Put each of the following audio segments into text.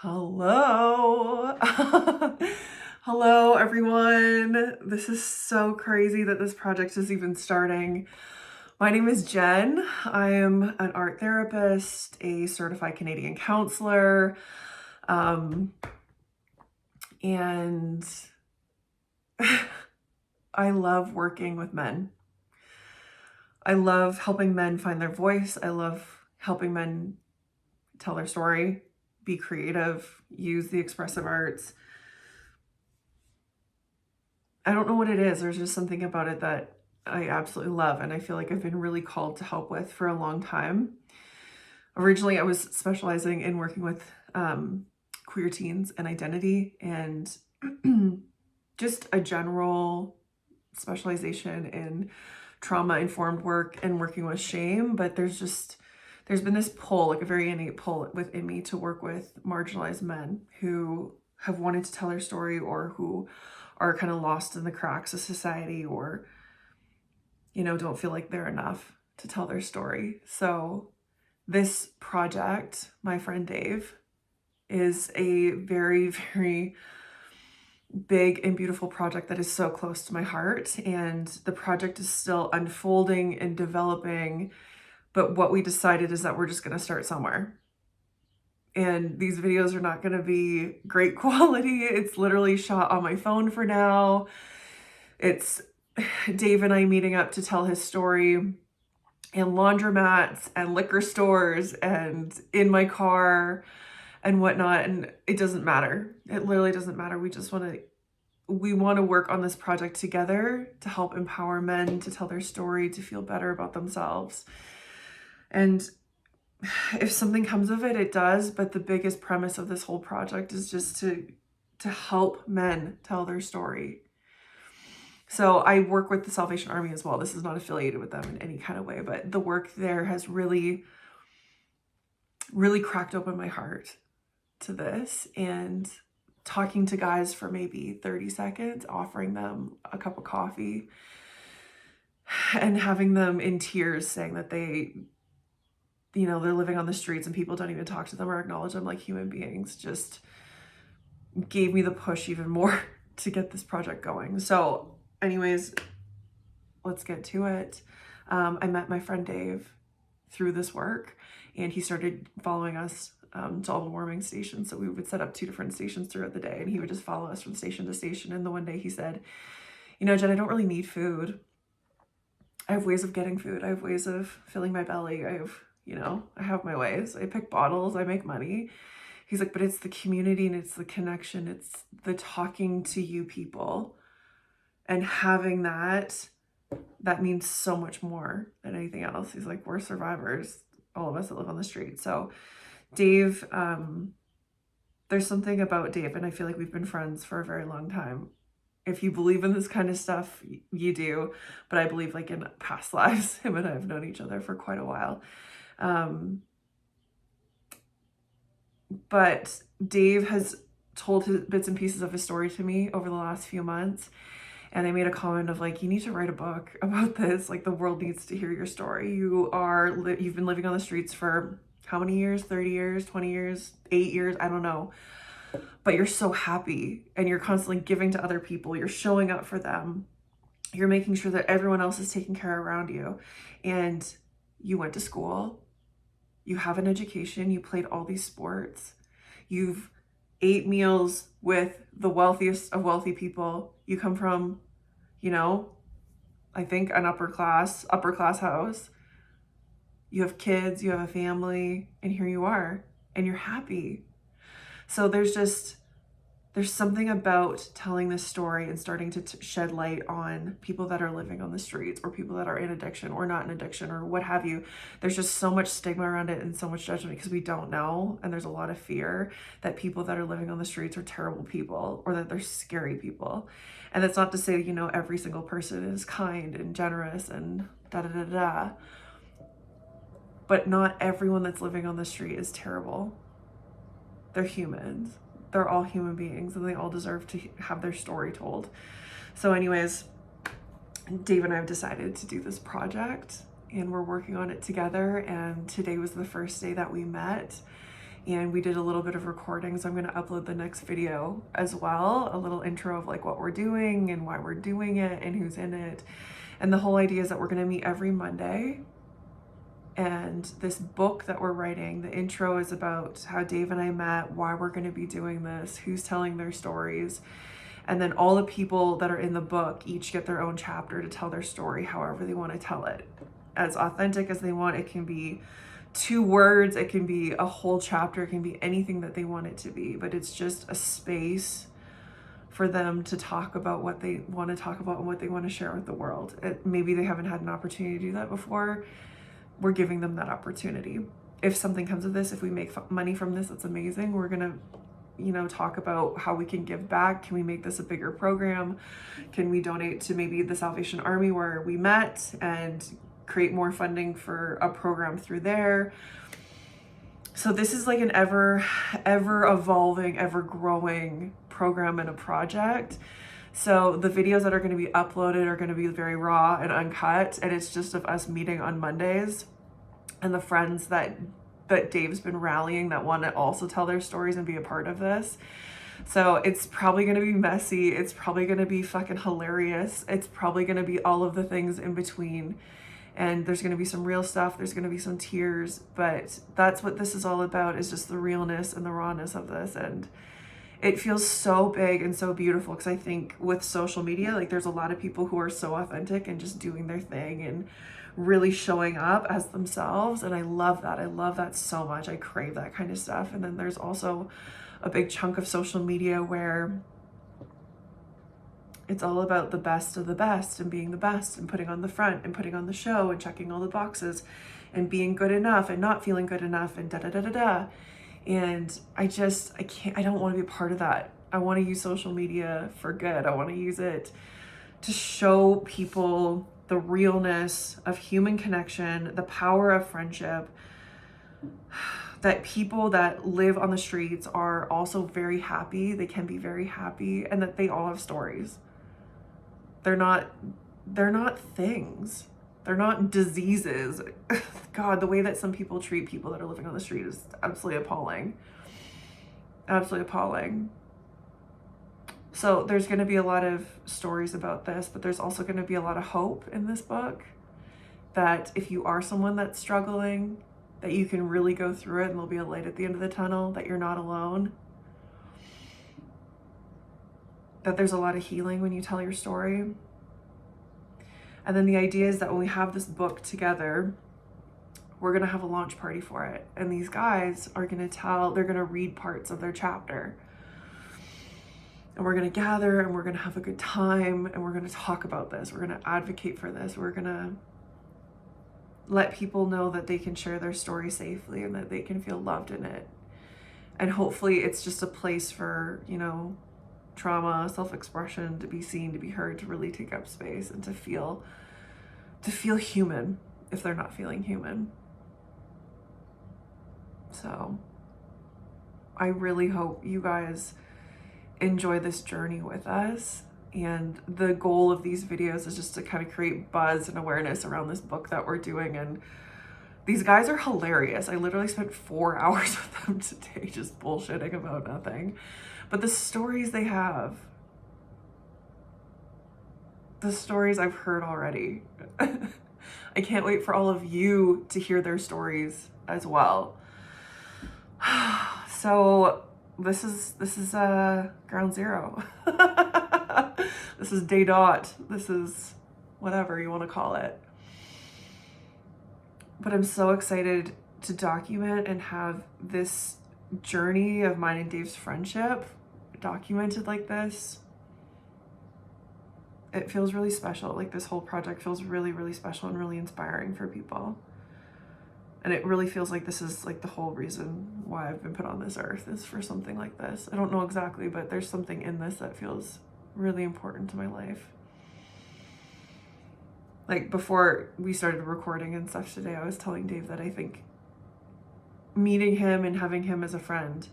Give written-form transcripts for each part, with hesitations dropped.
Hello. Hello, everyone. This is so crazy that this project is even starting. My name is Jen. I am an art therapist, a certified Canadian counselor, and I love working with men. I love helping men find their voice. I love helping men tell their story, be creative, use the expressive arts. I don't know what it is. There's just something about it that I absolutely love, and I feel like I've been really called to help with for a long time. Originally, I was specializing in working with queer teens and identity, and just a general specialization in trauma-informed work and working with shame. But there's been this pull, like a very innate pull within me, to work with marginalized men who have wanted to tell their story, or who are kind of lost in the cracks of society, or, don't feel like they're enough to tell their story. So this project, my friend Dave, is a very, very big and beautiful project that is so close to my heart. And the project is still unfolding and developing. But what we decided is that we're just going to start somewhere. And these videos are not going to be great quality. It's literally shot on my phone for now. It's Dave and I meeting up to tell his story in laundromats and liquor stores and in my car and whatnot. And it doesn't matter. It literally doesn't matter. We want to work on this project together to help empower men to tell their story, to feel better about themselves. And if something comes of it, it does. But the biggest premise of this whole project is just to help men tell their story. So I work with the Salvation Army as well. This is not affiliated with them in any kind of way, but the work there has really, really cracked open my heart to this. And talking to guys for maybe 30 seconds, offering them a cup of coffee, and having them in tears saying that they're living on the streets and people don't even talk to them or acknowledge them like human beings, just gave me the push even more to get this project going. So anyways, let's get to it. I met my friend Dave through this work, and he started following us to all the warming stations. So we would set up 2 different stations throughout the day, and he would just follow us from station to station. And the one day he said, Jen, I don't really need food. I have ways of getting food. I have ways of filling my belly. I have my ways. I pick bottles. I make money. He's like, but it's the community and it's the connection. It's the talking to you people. And having that means so much more than anything else. He's like, we're survivors, all of us that live on the street. So Dave, there's something about Dave, and I feel like we've been friends for a very long time. If you believe in this kind of stuff, you do. But I believe, like, in past lives, him and I have known each other for quite a while. But Dave has told his bits and pieces of his story to me over the last few months. And I made a comment of, like, you need to write a book about this. Like, the world needs to hear your story. You've been living on the streets for how many years? 30 years, 20 years, 8 years? I don't know. But you're so happy, and you're constantly giving to other people. You're showing up for them. You're making sure that everyone else is taken care of around you. And you went to school. You have an education. You played all these sports. You've ate meals with the wealthiest of wealthy people. You come from, I think an upper class house. You have kids, you have a family, and here you are, and you're happy. So there's something about telling this story and starting to shed light on people that are living on the streets, or people that are in addiction or not in addiction, or what have you. There's just so much stigma around it and so much judgment because we don't know. And there's a lot of fear that people that are living on the streets are terrible people, or that they're scary people. And that's not to say, every single person is kind and generous and da-da-da-da. But not everyone that's living on the street is terrible. They're humans. They're all human beings, and they all deserve to have their story told. So anyways, Dave and I have decided to do this project, and we're working on it together. And today was the first day that we met, and we did a little bit of recording, so I'm going to upload the next video as well, a little intro of like what we're doing and why we're doing it and who's in it. And the whole idea is that we're going to meet every Monday. And this book that we're writing, the intro is about how Dave and I met, why we're going to be doing this, who's telling their stories. And then all the people that are in the book each get their own chapter to tell their story however they want to tell it. As authentic as they want. It can be 2 words, it can be a whole chapter, it can be anything that they want it to be, but it's just a space for them to talk about what they want to talk about and what they want to share with the world. Maybe they haven't had an opportunity to do that before. We're giving them that opportunity. If something comes of this, if we make money from this, that's amazing. We're gonna, talk about how we can give back. Can we make this a bigger program? Can we donate to maybe the Salvation Army where we met and create more funding for a program through there? So this is like an ever evolving, ever growing program and a project. So the videos that are going to be uploaded are going to be very raw and uncut, and it's just of us meeting on Mondays and the friends that Dave's been rallying that want to also tell their stories and be a part of this. So it's probably going to be messy. It's probably going to be fucking hilarious. It's probably going to be all of the things in between. And there's going to be some real stuff. There's going to be some tears, but that's what this is all about, is just the realness and the rawness of this. And it feels so big and so beautiful, because I think with social media, like there's a lot of people who are so authentic and just doing their thing and really showing up as themselves. And I love that. I love that so much. I crave that kind of stuff. And then there's also a big chunk of social media where it's all about the best of the best and being the best and putting on the front and putting on the show and checking all the boxes and being good enough and not feeling good enough and da-da-da-da-da. And I don't want to be a part of that. I want to use social media for good. I want to use it to show people the realness of human connection, the power of friendship, that people that live on the streets are also very happy. They can be very happy, and that they all have stories. They're not things. They're not diseases. God, the way that some people treat people that are living on the street is absolutely appalling. Absolutely appalling. So there's going to be a lot of stories about this, but there's also going to be a lot of hope in this book, that if you are someone that's struggling, that you can really go through it and there'll be a light at the end of the tunnel, that you're not alone, that there's a lot of healing when you tell your story. And then the idea is that when we have this book together, we're going to have a launch party for it. And these guys are going to they're going to read parts of their chapter. And we're going to gather and we're going to have a good time and we're going to talk about this. We're going to advocate for this. We're going to let people know that they can share their story safely and that they can feel loved in it. And hopefully it's just a place for, trauma, self-expression, to be seen, to be heard, to really take up space and to feel human if they're not feeling human. So I really hope you guys enjoy this journey with us. And the goal of these videos is just to kind of create buzz and awareness around this book that we're doing. And these guys are hilarious. I literally spent 4 hours with them today just bullshitting about nothing. But the stories they have, the stories I've heard already. I can't wait for all of you to hear their stories as well. So this is ground zero. This is day dot. This is whatever you want to call it. But I'm so excited to document and have this journey of mine and Dave's friendship documented like this. It feels really special. Like this whole project feels really, really special and really inspiring for people. And it really feels like this is like the whole reason why I've been put on this earth, is for something like this. I don't know exactly, but there's something in this that feels really important to my life. Like before we started recording and stuff today, I was telling Dave that I think meeting him and having him as a friend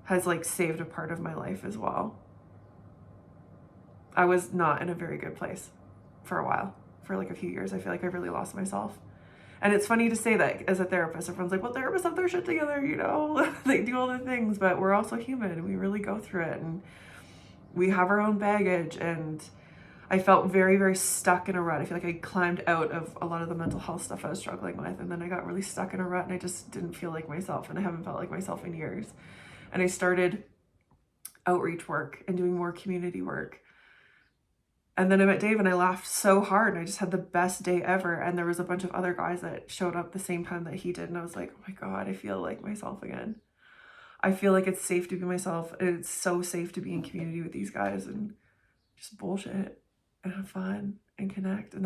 has like saved a part of my life as well. I was not in a very good place for a while, for like a few years. I feel like I really lost myself. And it's funny to say that as a therapist. Everyone's like, well, therapists have their shit together, you know, they do all the things, but we're also human and we really go through it and we have our own baggage. And I felt very, very stuck in a rut. I feel like I climbed out of a lot of the mental health stuff I was struggling with. And then I got really stuck in a rut and I just didn't feel like myself. And I haven't felt like myself in years. And I started outreach work and doing more community work. And then I met Dave and I laughed so hard and I just had the best day ever. And there was a bunch of other guys that showed up the same time that he did. And I was like, oh my God, I feel like myself again. I feel like it's safe to be myself. And it's so safe to be in community with these guys and just bullshit and have fun and connect. And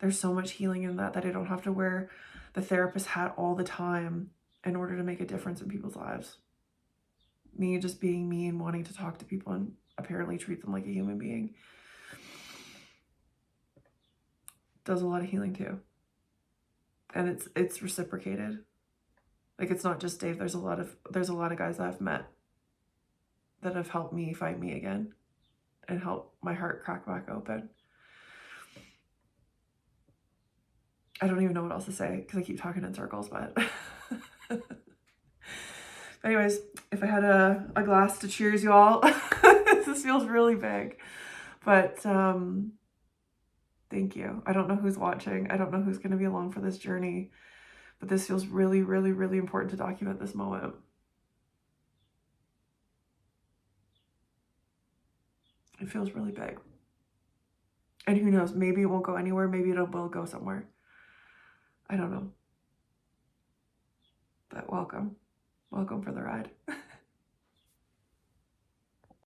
there's so much healing in that I don't have to wear the therapist hat all the time in order to make a difference in people's lives. Me just being me and wanting to talk to people and apparently treat them like a human being does a lot of healing too. And it's reciprocated. Like, it's not just Dave. There's a lot of guys that I've met that have helped me find me again and help my heart crack back open. I don't even know what else to say because I keep talking in circles, but anyways, if I had a glass to cheers you all, this feels really big, but thank you. I don't know who's watching. I don't know who's going to be along for this journey, but this feels really, really, really important to document this moment. It feels really big. And who knows, maybe it won't go anywhere. Maybe it will go somewhere. I don't know. But welcome. Welcome for the ride.